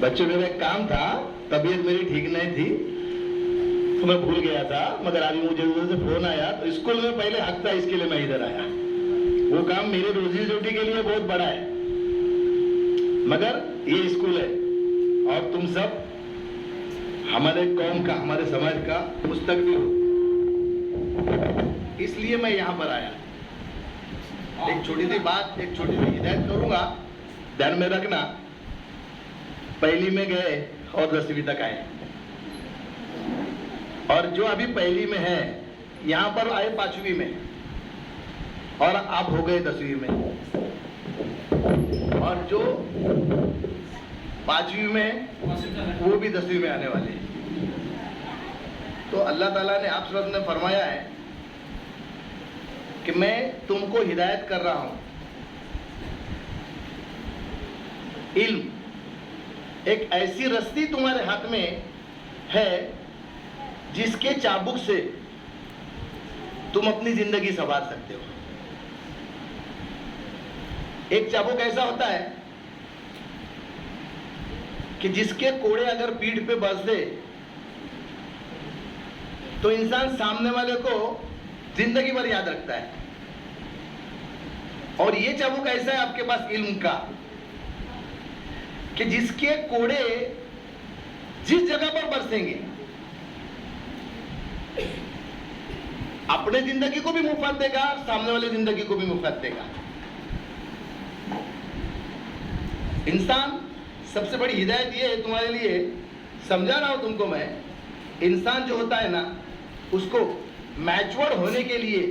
बच्चों मेरा एक काम था, तबीयत मेरी ठीक नहीं थी तो मैं भूल गया था, मगर अभी मुझे उधर से फोन आया तो स्कूल में पहले हक था, इसके लिए मैं इधर आया। वो काम मेरे रोजी रोटी के लिए बहुत बड़ा है, मगर ये स्कूल है और तुम सब हमारे कौम का, हमारे समाज का मुस्तकबिल हो, इसलिए मैं यहाँ पर आया। एक छोटी सी बात, एक छोटी सी हिदायत करूंगा, ध्यान में रखना। पहली में गए और 10वीं तक आए, और जो अभी पहली में है यहाँ पर आए 5वीं में, और आप हो गए 10वीं में, और जो 5वीं में वो भी 10वीं में आने वाले हैं। तो अल्लाह ताला ने आप सब ने फरमाया है कि मैं तुमको हिदायत कर रहा हूं। इल्म एक ऐसी रस्सी तुम्हारे हाथ में है जिसके चाबुक से तुम अपनी जिंदगी संवार सकते हो। एक चाबुक ऐसा होता है कि जिसके कोड़े अगर पीठ पे बरसे तो इंसान सामने वाले को जिंदगी भर याद रखता है। और ये चाबुक ऐसा है आपके पास इल्म का कि जिसके कोड़े जिस जगह पर बरसेंगे अपने जिंदगी को भी मुफ्त देगा, सामने वाले जिंदगी को भी मुफ्त देगा। इंसान, सबसे बड़ी हिदायत ये है तुम्हारे लिए, समझा रहा हूं तुमको मैं, इंसान जो होता है ना, उसको मैच्योर होने के लिए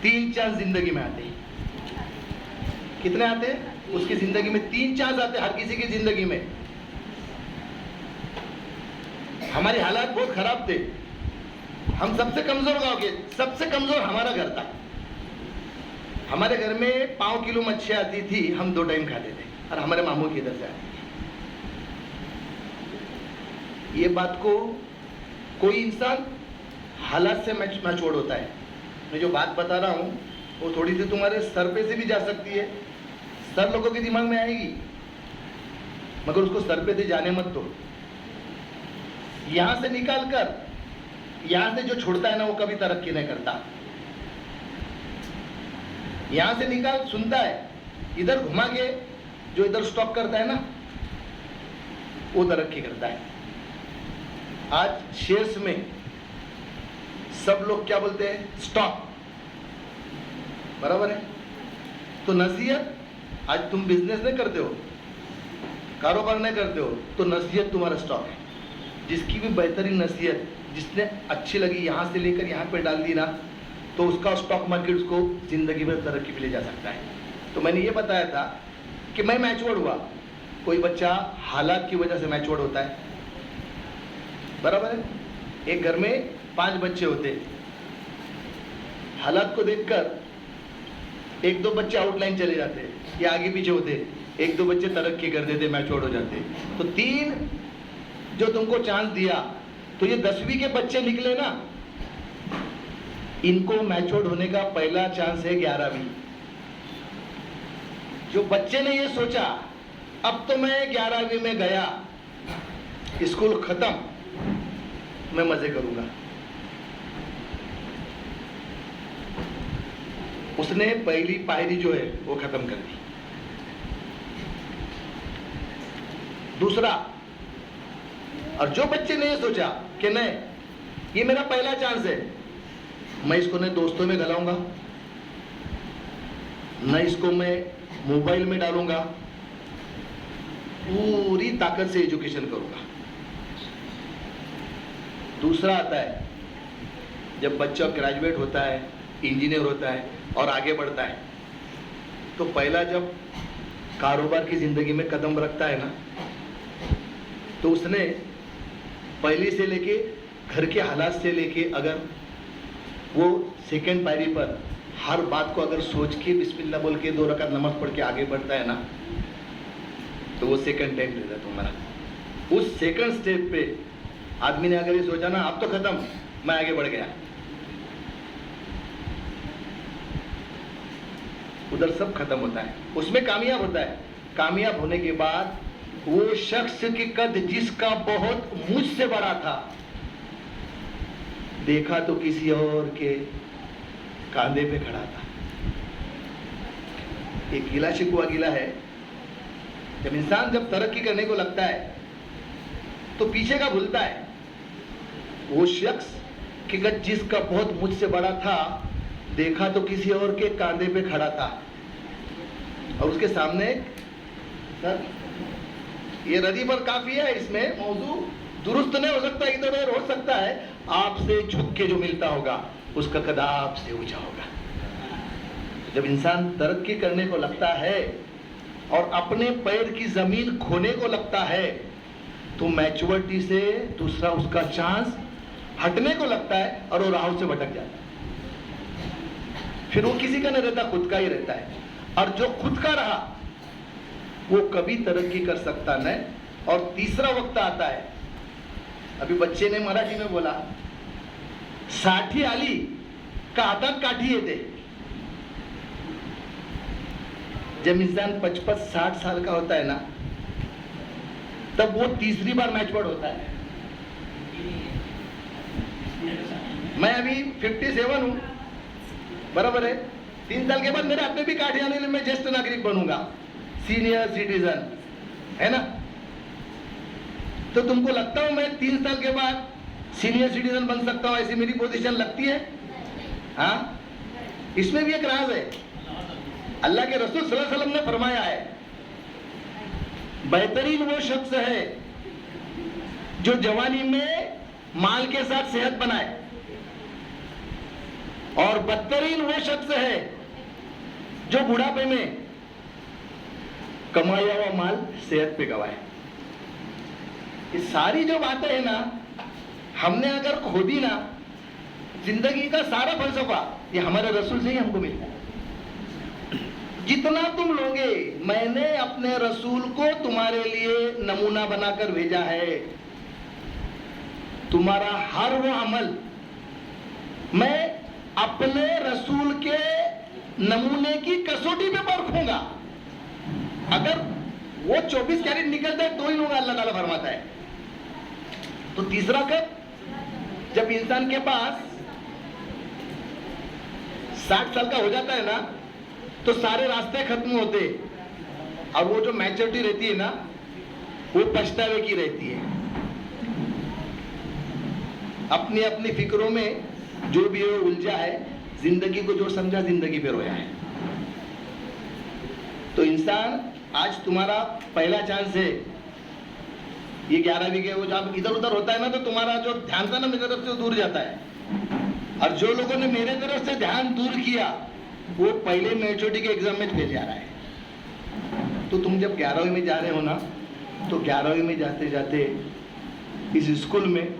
3 चांस जिंदगी में आते हैं। कितने आते हैं? उसकी जिंदगी में 3 चांस आते हैं, हर किसी की जिंदगी में। हमारे हालात बहुत खराब थे, हम सबसे कमजोर गांव के, सबसे कमजोर हमारा घर था। हमारे घर में 5 किलो मच्छी आती थी, हम 2 टाइम खाते थे, और हमारे मामू की इधर से आती थी। ये बात को कोई इंसान हालात से मैच्योर होता है। मैं जो बात बता रहा हूं वो थोड़ी सी तुम्हारे सर पे से भी जा सकती है, सर लोगों के दिमाग में आएगी, मगर उसको सर पे से जाने मत दो। यहां से निकाल कर यहां से जो छोड़ता है ना, वो कभी तरक्की नहीं करता। यहां से निकाल सुनता है, इधर घुमा के जो इधर स्टॉक करता है ना, वो तरक्की करता है। आज शेयर्स में सब लोग क्या बोलते हैं? स्टॉक, बराबर है? तो नसीहत, आज तुम बिजनेस नहीं करते हो, कारोबार नहीं करते हो, तो नसीहत तुम्हारा स्टॉक है। जिसकी भी बेहतरीन नसीहत जिसने अच्छी लगी, यहां से लेकर यहां पे डाल दी ना, तो उसका स्टॉक मार्केट उसको जिंदगी भर तरक्की पे ले जा सकता है। तो मैंने ये बताया था कि मैं मैच्योर हुआ। कोई बच्चा हालात की वजह से मैच्योर होता है, बराबर है? एक घर में 5 बच्चे होते, हालात को देखकर 1-2 बच्चे आउटलाइन चले जाते या आगे पीछे होते, 1-2 बच्चे तरक्की कर देते, मैच्योर हो जाते। तो 3 जो तुमको चांस दिया, तो ये 10वीं के बच्चे निकले ना, इनको मैच्योर होने का पहला चांस है 11वीं। जो बच्चे ने ये सोचा अब तो मैं 11वीं में गया, स्कूल खत्म, मैं मजे करूंगा, उसने पहली पायरी जो है वो खत्म कर दी। दूसरा, और जो बच्चे ने ये सोचा कि नहीं, ये मेरा पहला चांस है, मैं इसको न दोस्तों में गलाऊंगा, न इसको मैं मोबाइल में डालूंगा, पूरी ताकत से एजुकेशन करूंगा। दूसरा आता है, जब बच्चा ग्रेजुएट होता है, इंजीनियर होता है और आगे बढ़ता है, तो पहला जब कारोबार की जिंदगी में कदम रखता है ना, तो उसने पहले से लेके घर के हालात से लेके, अगर वो सेकंड पायरी पर हर बात को अगर सोच के बिस्मिल्लाह बोल के 2 रकात नमाज पढ़ के आगे बढ़ता है ना, तो वो सेकंड टाइम रहता है तुम्हारा। उस सेकंड स्टेप पे आदमी ने अगर ये सोचा ना, अब तो खत्म, मैं आगे बढ़ गया, उधर सब खत्म होता है, उसमें कामयाब होता है। कामयाब होने के बाद वो शख्स की कद जिसका बहुत मुझसे बड़ा था, देखा तो किसी और के कांधे पे खड़ा था। एक गिला शिकवा गिला है, जब इंसान जब तरक्की करने को लगता है तो पीछे का भूलता है। वो शख्स की कद जिसका बहुत मुझसे बड़ा था, देखा तो किसी और के कांधे पे खड़ा था, और उसके सामने सर ये रदी पर काफी है, इसमें मौजू दुरुस्त नहीं हो सकता, इधर उधर हो सकता है, आपसे झुक के जो मिलता होगा उसका कद आपसे ऊंचा होगा। जब इंसान तरक्की करने को लगता है और अपने पैर की जमीन खोने को लगता है तो मैच्योरिटी से दूसरा उसका चांस हटने को लगता है और वो राह से भटक जाता है। फिर वो किसी का नहीं रहता, खुद का ही रहता है, और जो खुद का रहा वो कभी तरक्की कर सकता नहीं। और तीसरा वक्त आता है, अभी बच्चे ने मराठी में बोला, साठी आली का हातात काठी येते। जब इंसान 55-60 साल का होता है ना, तब वो तीसरी बार मैचवर्ड होता है। मैं अभी 57 हूं, बराबर है। 3 साल के बाद मेरे अपने भी काठी आने, मैं ज्येष्ठ नागरिक बनूंगा, सीनियर सिटीजन, है ना। तो तुमको लगता हो मैं 3 साल के बाद सीनियर सिटीजन बन सकता हूं, ऐसी मेरी पोजीशन लगती है? हाँ, इसमें भी एक राज है। अल्लाह के रसूल सल्लल्लाहु अलैहि वसल्लम ने फरमाया है, बेहतरीन वो शख्स है जो जवानी में माल के साथ सेहत बनाए, और बदतरीन वो शख्स है जो बुढ़ापे में कमाया हुआ माल सेहत पे गवाए। ये सारी जो बातें है ना, हमने अगर खोदी ना, जिंदगी का सारा फलसफा ये हमारे रसूल से ही हमको मिलता है। जितना तुम लोगे, मैंने अपने रसूल को तुम्हारे लिए नमूना बनाकर भेजा है। तुम्हारा हर वो अमल मैं अपने रसूल के नमूने की कसौटी पे परखूंगा। अगर वो 24 कैरेट निकलता है तो ही होगा, अल्लाह ताला फरमाता है। तो तीसरा कब? जब इंसान के पास 60 साल का हो जाता है ना, तो सारे रास्ते खत्म होते, और वो जो मैच्योरिटी रहती है ना, वो पछतावे की रहती है। अपनी अपनी फिक्रों में जो भी वो उलझा है, जिंदगी को जो समझा जिंदगी पे रोया है। तो इंसान, आज तुम्हारा पहला चांस है। ये 11वीं के वो जब इधर उधर होता है ना, तो तुम्हारा जो ध्यान था ना मेरी तरफ से दूर जाता है, और जो लोगों ने मेरे तरफ से ध्यान दूर किया वो पहले मैच्योरिटी के एग्जाम में फेल जा रहा है। तो तुम जब 11वीं में जा रहे हो ना, तो 11वीं में जाते जाते इस स्कूल में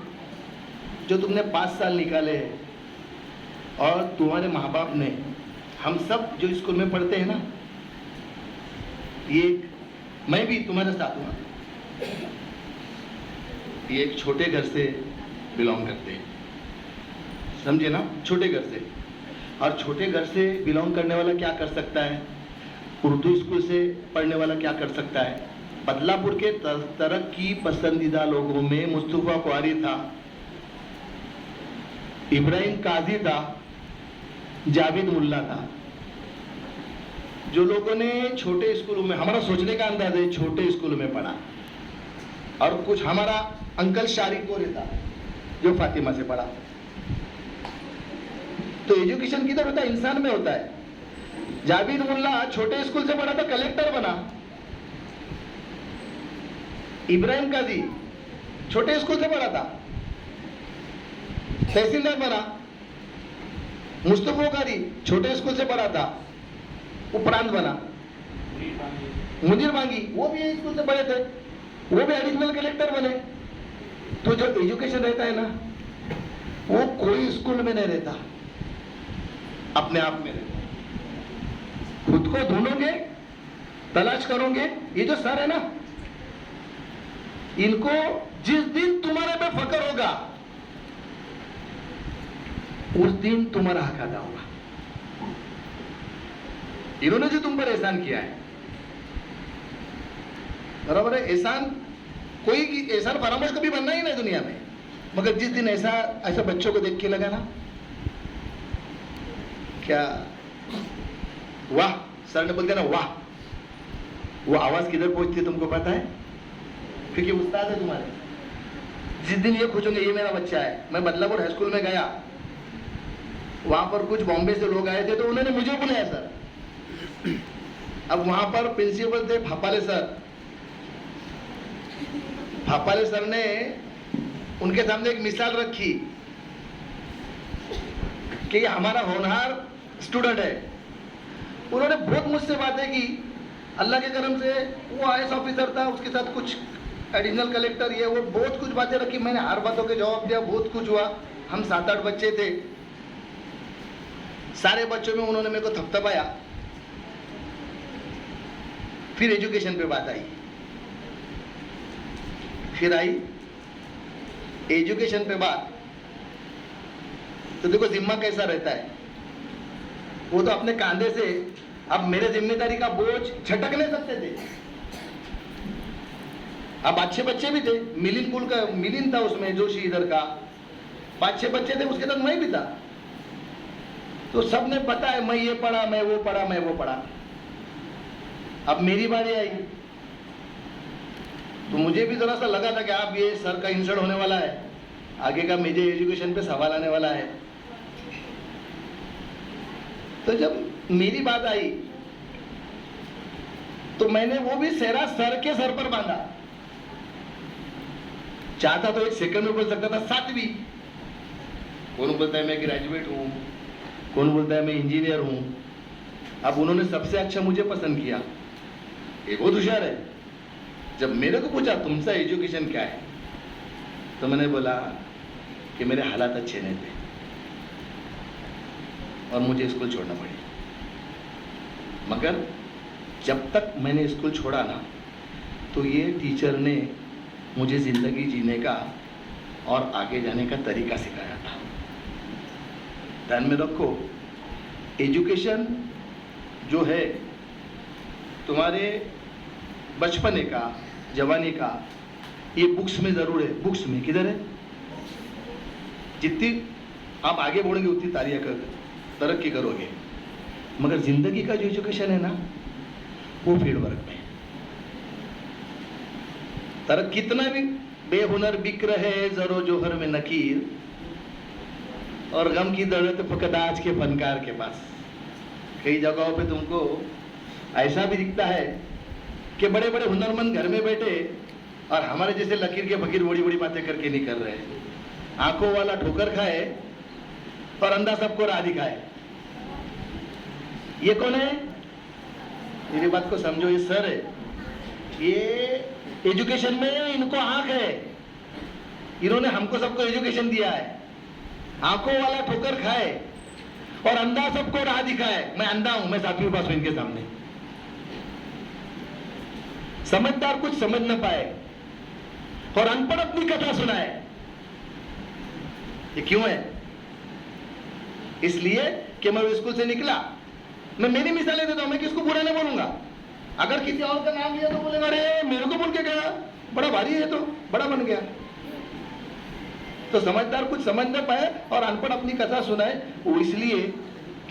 जो तुमने 5 साल निकाले हैं, और तुम्हारे माँ बाप ने, हम सब जो स्कूल में पढ़ते हैं ना, ये मैं भी तुम्हारे साथ हूँ, ये एक छोटे घर से बिलोंग करते हैं, समझे ना, छोटे घर से। और छोटे घर से बिलोंग करने वाला क्या कर सकता है? उर्दू स्कूल से पढ़ने वाला क्या कर सकता है? बदलापुर के तरक्की पसंदीदा लोगों में मुस्तफा कुआरी था, इब्राहिम काजी था, जावेद मुल्ला था। जो लोगों ने छोटे स्कूलों में, हमारा सोचने का अंदाज है, छोटे स्कूलों में पढ़ा, और कुछ हमारा अंकल शारिक को रहता जो फातिमा से पढ़ा। तो एजुकेशन किधर होता है? इंसान में होता है। जावेद मुल्ला छोटे स्कूल से पढ़ा था, कलेक्टर बना। इब्राहिम काजी छोटे स्कूल से पढ़ा था, तहसीलदार बना। मुस्तफा कारी छोटे स्कूल से पढ़ा था, उपरांत बना। मुनीर बांगी वो भी यही स्कूल से पढ़े थे, वो भी एडिशनल कलेक्टर बने। तो जो एजुकेशन रहता है ना, वो कोई स्कूल में नहीं रहता, अपने आप में रहता। खुद को ढूंढोगे, तलाश करोगे। ये जो सर है ना, इनको जिस दिन तुम्हारे पे फकर होगा, उस दिन तुम्हारा हक अदा होगा। इन्होंने जो तुम पर एहसान किया है, बराबर है। एहसान कोई एहसान फरामोश कभी बनना ही नहीं दुनिया में, मगर जिस दिन ऐसा बच्चों को देख के लगा ना, क्या वाह, सर ने बोलते ना वाह, वो आवाज किधर पहुंचती है तुमको पता है? क्योंकि उस्ताद है तुम्हारे। जिस दिन ये खुश होंगे ये मेरा बच्चा है। मैं बदलापुर हाई स्कूल में गया, वहां पर कुछ बॉम्बे से लोग आए थे तो उन्होंने मुझे बुलाया सर। अब वहां पर प्रिंसिपल थे फापाले सर। फापाले सर ने उनके सामने एक मिसाल रखी कि ये हमारा होनहार स्टूडेंट है। उन्होंने बहुत मुझसे बातें की, अल्लाह के करम से वो आईएएस ऑफिसर था, उसके साथ कुछ एडिशनल कलेक्टर, ये वो बहुत कुछ बातें रखी। मैंने हर बातों के जवाब दिया, बहुत कुछ हुआ। हम 7-8 बच्चे थे, सारे बच्चों में उन्होंने मेरे को थपथपाया। फिर एजुकेशन पे बात आई, फिर आई एजुकेशन पे बात। तो देखो जिम्मा कैसा रहता है, वो तो अपने कांधे से अब मेरे जिम्मेदारी का बोझ झटक नहीं सकते थे। अब अच्छे बच्चे भी थे, मिलिन था उसमें, जोशी इधर का 5-6 बच्चे थे, उसके साथ मैं भी था। तो सबने पता है मैं ये पढ़ा, मैं वो पढ़ा, मैं वो पढ़ा। अब मेरी बारी आई तो मुझे भी जरा सा लगा था कि आप ये सर का इंसल्ट होने वाला है, आगे का मेरे एजुकेशन पे सवाल आने वाला है। तो जब मेरी बात आई तो मैंने वो भी सेहरा सर के सर पर बांधा। चाहता तो 1 सेकंड में बोल सकता था 7वीं। कौन बोलता है मैं ग्रेजुएट हूं, कौन बोलता है मैं इंजीनियर हूं। अब उन्होंने सबसे अच्छा मुझे पसंद किया, ये बहुत होशियार है। जब मेरे को पूछा तुमसा एजुकेशन क्या है, तो मैंने बोला कि मेरे हालात अच्छे नहीं थे और मुझे स्कूल छोड़ना पड़ी। मगर जब तक मैंने स्कूल छोड़ा ना, तो ये टीचर ने मुझे ज़िंदगी जीने का और आगे जाने का तरीका सिखाया था। ध्यान में रखो, एजुकेशन जो है तुम्हारे बचपने का, जवानी का, ये बुक्स में ज़रूर है। बुक्स में किधर है? जितनी आप आगे बढ़ोगे उतनी तरक्की करोगे। मगर ज़िंदगी का जो एजुकेशन है ना, वो फील्ड वर्क में। कितना भी बेहुनर बिक रहे जरो जोहर में नकीर, और गम की दौलत फकत आज के फनकार के पास। कई जगहों पे तुमको ऐसा भी दिखता है कि बड़े बड़े हुनरमंद घर में बैठे और हमारे जैसे लकीर के फकीर बड़ी बड़ी बातें करके नहीं कर रहे। आंखों वाला ठोकर खाए और अंधा सबको राह दिखाए। ये कौन है? मेरी बात को समझो, ये सर है। ये एजुकेशन में इनको आंख है, इन्होंने हमको सबको एजुकेशन दिया है। आंखों वाला ठोकर खाए और अंधा सबको राह दिखाए। मैं अंधा हूं, मैं 7वीं पास हूं इनके सामने। समझदार कुछ समझ न पाए और अनपढ़ अपनी कथा सुनाए। ये क्यों है? इसलिए कि मैं स्कूल से निकला। मैं मेरी मिसालें देता हूं, मैं किसको बुरा नहीं बोलूंगा। अगर किसी और का नाम लिया तो बोलेगा अरे मेरे को बोल के गया, बड़ा भारी है, तो बड़ा बन गया। तो समझदार कुछ समझ न पाए और अनपढ़ अपनी कथा सुनाए, वो इसलिए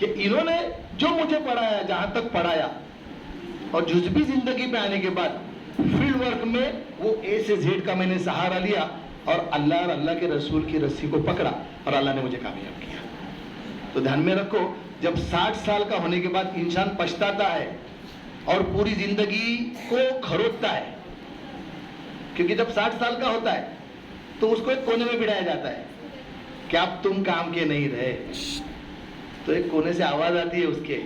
कि इन्होंने जो मुझे पढ़ाया, जहां तक पढ़ाया, और जुज़बी जिंदगी पे आने के बाद फील्ड वर्क में वो ए से जेड का मैंने सहारा लिया और अल्लाह और अल्लाह के रसूल की रस्सी को पकड़ा और अल्लाह ने मुझे कामयाब किया। तो ध्यान में रखो, जब 60 साल का होने के बाद इंसान पछताता है और पूरी जिंदगी को खरोदता है, क्योंकि जब 60 साल का होता है तो उसको एक कोने में बिठाया जाता है कि अब तुम काम के नहीं रहे। तो एक कोने से आवाज आती है उसके,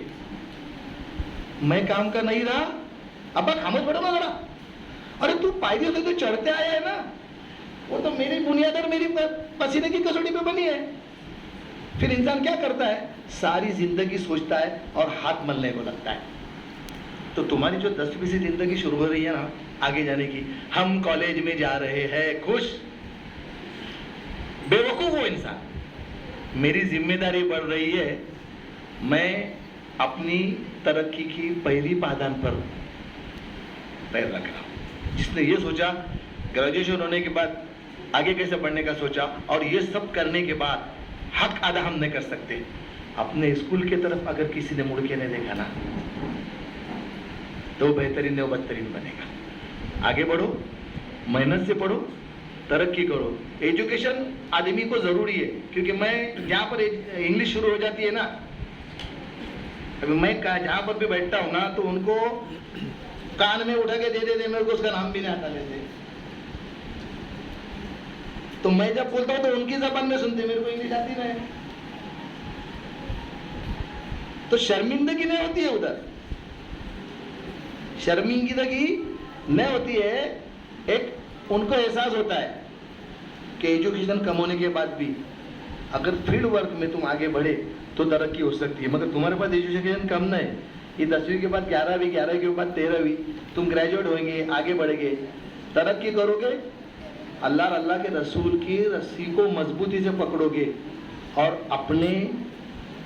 मैं काम का नहीं रहा, अब खामोश बैठो ना जरा। अरे तू पायरियों से तो चढ़ते आया है ना, वो तो मेरी बुनियाद और मेरी पसीने की कसौटी पे बनी है। फिर इंसान क्या करता है, सारी जिंदगी सोचता है और हाथ मलने को लगता है। तो तुम्हारी जो 10वीं से जिंदगी शुरू हो रही है ना आगे जाने की, हम कॉलेज में जा रहे हैं खुश, बेवकूफ वो इंसान। मेरी जिम्मेदारी बढ़ रही है, मैं अपनी तरक्की की पहली पायदान पर पैर रख रहा हूं। जिसने ये सोचा ग्रेजुएशन होने के बाद आगे कैसे बढ़ने का सोचा, और ये सब करने के बाद हक अदा हम नहीं कर सकते। अपने स्कूल की तरफ अगर किसी ने मुड़ के नहीं देखा ना, तो बेहतरीन व बदतरीन बनेगा। आगे बढ़ो, मेहनत से पढ़ो, तरक्की करो। एजुकेशन आदमी को जरूरी है, क्योंकि मैं जहाँ पर इंग्लिश शुरू हो जाती है ना, अभी मैं जहाँ पर भी बैठता हूँ ना, तो उनको कान में उठा के दे देते, मेरे को उसका नाम भी नहीं आता लेते। तो मैं जब बोलता हूँ तो उनकी जबान में सुनते, मेरे को इंग्लिश आती नहीं। तो शर्मिंदगी नहीं होती है उधर, शर्मिंदगी नहीं होती है। एक उनको एहसास होता है कि एजुकेशन कम होने के बाद भी अगर फील्ड वर्क में तुम आगे बढ़े तो तरक्की हो सकती है। मगर तुम्हारे पास एजुकेशन कम नहीं, ये 10वीं के बाद 11वीं, 11वीं के बाद 13वीं, तुम ग्रेजुएट होंगे, आगे बढ़ेंगे, तरक्की करोगे, अल्लाह और अल्लाह के रसूल की रस्सी को मजबूती से पकड़ोगे और अपने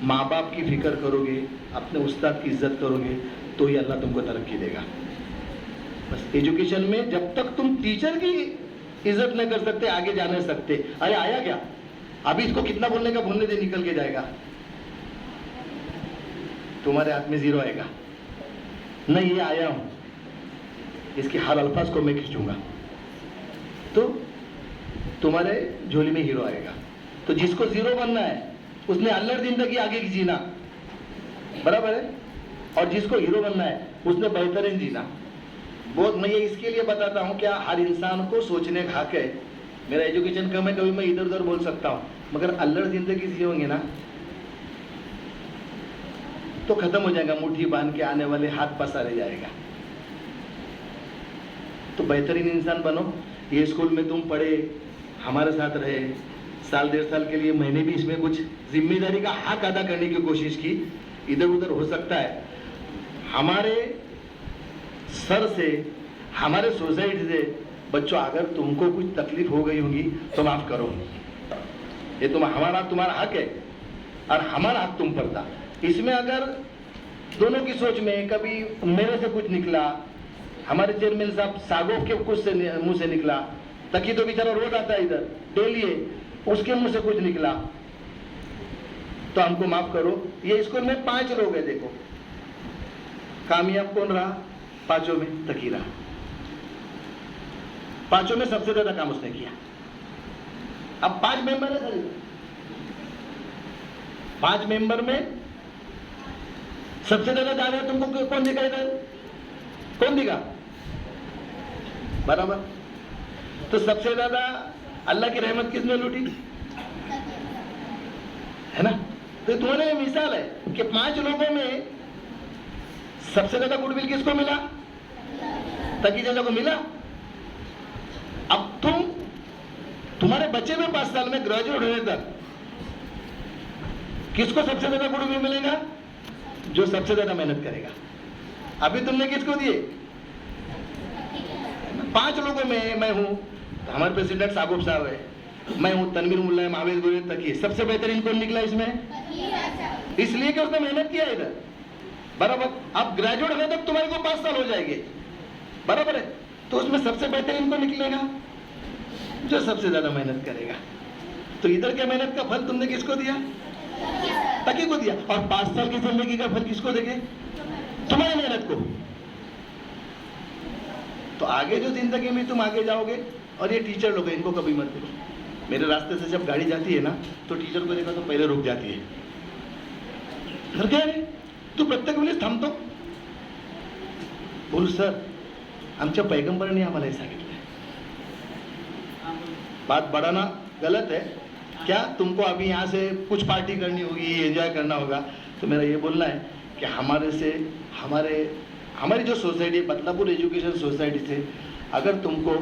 माँ बाप की फिक्र करोगे, अपने उस्ताद की इज्जत करोगे, तो ही अल्लाह तुमको तरक्की देगा। बस एजुकेशन में जब तक तुम टीचर की इज्जत नहीं कर सकते, आगे जा नहीं सकते। अरे आया क्या, अभी इसको कितना बोलने का बोलने दे, निकल के जाएगा, तुम्हारे हाथ में 0 आएगा। नहीं, ये आया हूं, इसके हर अल्फाज को मैं खींचूंगा, तो तुम्हारे झोली में हीरो आएगा। तो जिसको 0 बनना है उसने अल्लड़ जिंदगी आगे की जीना, बराबर है, और जिसको हीरो बनना है उसने बेहतरीन जीना। बहुत मैं ये इसके लिए बताता हूँ, क्या हर इंसान को सोचने का हक है। मेरा एजुकेशन कम है, कभी मैं इधर उधर बोल सकता हूँ, मगर अल्लड़ जिंदगी जियोगे ना तो खत्म हो जाएगा, मुट्ठी बांध के आने वाले हाथ पसारे जाएगा। तो बेहतरीन इंसान बनो। ये स्कूल में तुम पढ़े, हमारे साथ रहे, साल 1.5 साल के लिए मैंने भी इसमें कुछ जिम्मेदारी का हक अदा करने की कोशिश की। इधर उधर हो सकता है, हमारे सर से, हमारे सोसाइटी से बच्चों अगर तुमको कुछ तकलीफ हो गई होगी तो माफ करो, ये तुम्हारा हक है और हमारा हक तुम पर था। इसमें अगर दोनों की सोच में कभी मेरे से कुछ निकला, हमारे चेयरमैन साहब सागोफ के कुछ से मुंह से निकला, तकी तो बेचारा रोज आता है इधर डेली, उसके मुंह से कुछ निकला, तो हमको माफ करो। ये स्कूल में 5 लोग हैं, देखो कामयाब कौन रहा? 5 में तकी रहा। 5 में सबसे ज्यादा काम उसने किया। अब 5 मेंबर है सर, 5 मेंबर में सबसे ज्यादा तुमको कौन दिखा इधर? कौन दिखा? बराबर। तो सबसे ज्यादा अल्लाह की रहमत किसने लूटी? है ना? तो तुम्हारे मिसाल है कि 5 लोगों में सबसे ज्यादा गुडविल किसको मिला? तकी चाचा को मिला। अब तुम्हारे बच्चे में 5 साल में ग्रेजुएट होने तक किसको सबसे ज्यादा गुडविल मिलेगा? जो सबसे ज्यादा मेहनत करेगा। अभी तुमने किसको दिए? 5 लोगों में मैं हूं, तो हमारे प्रेसिडेंट सागोब साहब है, मैं हूं, तनवीर मुल्ला है, महावेद गुरु तकी। सबसे बेहतरीन कौन निकला इसमें? इसलिए कि उसने मेहनत किया इधर, बराबर। अब ग्रेजुएट होने तक तुम्हारे को 5 साल हो जाएंगे, बराबर है। तो उसमें सबसे बेहतरीन कौन निकलेगा? जो सबसे ज्यादा मेहनत करेगा। तो इधर क्या मेहनत का फल तुमने किसको दिया? तकी को दिया। और 5 साल की जिंदगी का फल किसको देंगे? तुम्हारी मेहनत को। तो आगे जो जिंदगी में तुम आगे जाओगे, और ये टीचर लोग इनको कभी मत देखो। मेरे रास्ते से जब गाड़ी जाती है ना, तो टीचर को देखा तो पहले रुक जाती है, तू प्रत्येक वेळेस थांबतो? बोलू सर, आमच्या पैगंबरांनी आम्हाला हे सांगितलं, बात बढ़ाना गलत है क्या? तुमको अभी यहाँ से कुछ पार्टी करनी होगी, एंजॉय करना होगा, तो मेरा ये बोलना है कि हमारी जो सोसाइटी, बदलापुर एजुकेशन सोसाइटी से अगर तुमको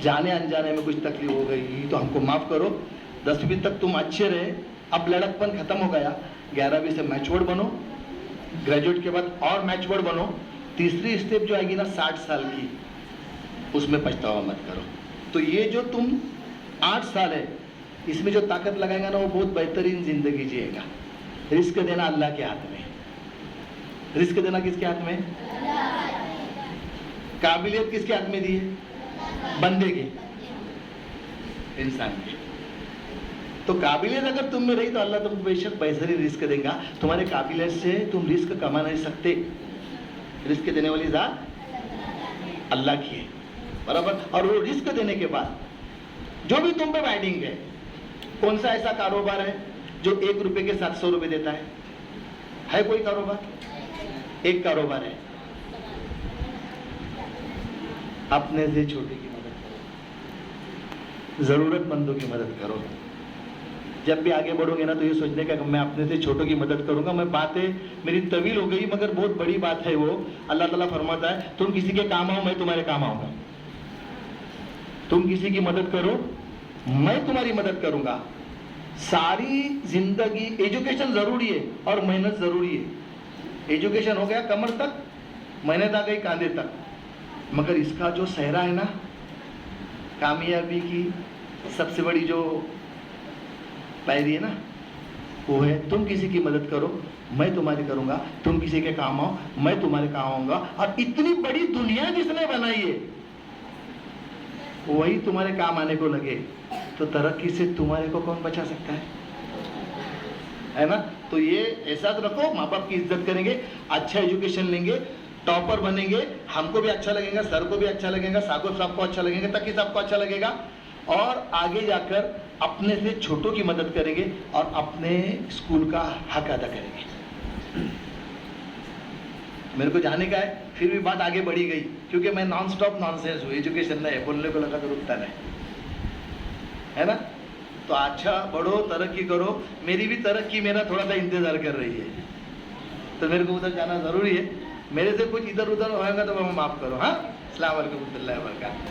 जाने अनजाने में कुछ तकलीफ हो गई तो हमको माफ करो। 10वीं तक तुम अच्छे रहे, अब लड़कपन खत्म हो गया, 11वीं से मैच्योर्ड बनो, ग्रेजुएट के बाद और मैच्योर्ड बनो। तीसरी स्टेप जो आएगी ना 60 साल की, उसमें पछतावा मत करो। तो ये जो तुम 8 साल है, इसमें जो ताकत लगाएगा ना, वो बहुत बेहतरीन जिंदगी जिएगा। रिस्क देना अल्लाह के हाथ में। रिस्क देना किसके हाथ में? काबिलियत किसके हाथ में दी है? बंदे के, इंसान की। तो काबिलियत अगर तुम में रही तो अल्लाह तुमको बेशक पैसे रिस्क देगा। तुम्हारे काबिलियत से तुम रिस्क कमा नहीं सकते। रिस्क देने वाली जात अल्लाह की है, बराबर। और वो रिस्क देने के बाद जो भी तुम पे बाइडिंग है, कौन सा ऐसा कारोबार है जो 1 रुपए के 700 रुपए देता है कोई कारोबार? एक कारोबार है, अपने से छोटे की मदद करो, जरूरतमंदों की मदद करो। जब भी आगे बढ़ोगे ना तो ये सोचने का मैं अपने से छोटों की मदद करूंगा। मैं बातें मेरी तवील हो गई मगर बहुत बड़ी बात है वो। अल्लाह ताला फरमाता है तुम किसी के काम आओ, मैं तुम्हारे काम आऊंगा। तुम किसी की मदद करो, मैं तुम्हारी मदद करूंगा। सारी जिंदगी एजुकेशन जरूरी है और मेहनत जरूरी है। एजुकेशन हो गया कमर तक, मेहनत आ गई कांधे तक, मगर इसका जो सहरा है ना, कामयाबी की सबसे बड़ी जो पायरी है ना, वो है तुम किसी की मदद करो, मैं तुम्हारी करूंगा। तुम किसी के काम आओ, मैं तुम्हारे काम आऊंगा। और इतनी बड़ी दुनिया जिसने बनाई है वही तुम्हारे काम आने को लगे तो तरक्की से तुम्हारे को कौन बचा सकता है ना? तो ये ऐसा तो रखो, माँ बाप की इज्जत करेंगे, अच्छा एजुकेशन लेंगे, टॉपर बनेंगे, हमको भी अच्छा लगेगा, सर को भी अच्छा लगेगा, साहब को अच्छा लगेगा, तकी साहब को अच्छा लगेगा। और आगे जाकर अपने से छोटों की मदद करेंगे और अपने स्कूल का हक अदा करेंगे। मेरे को जाने का है, फिर भी बात आगे बढ़ी गई क्योंकि मैं नॉन स्टॉप नॉनसेंस हूँ। एजुकेशन नहीं है, बोलने को लगा तो रुकता नहीं, है ना? तो अच्छा बढ़ो, तरक्की करो। मेरी भी तरक्की मेरा थोड़ा सा इंतजार कर रही है, तो मेरे को उधर जाना जरूरी है। मेरे से कुछ इधर उधर होगा तो मैं माफ करो। हाँ, अस्सलाम वालेकुम रहमतुल्लाहि व बरकातहू।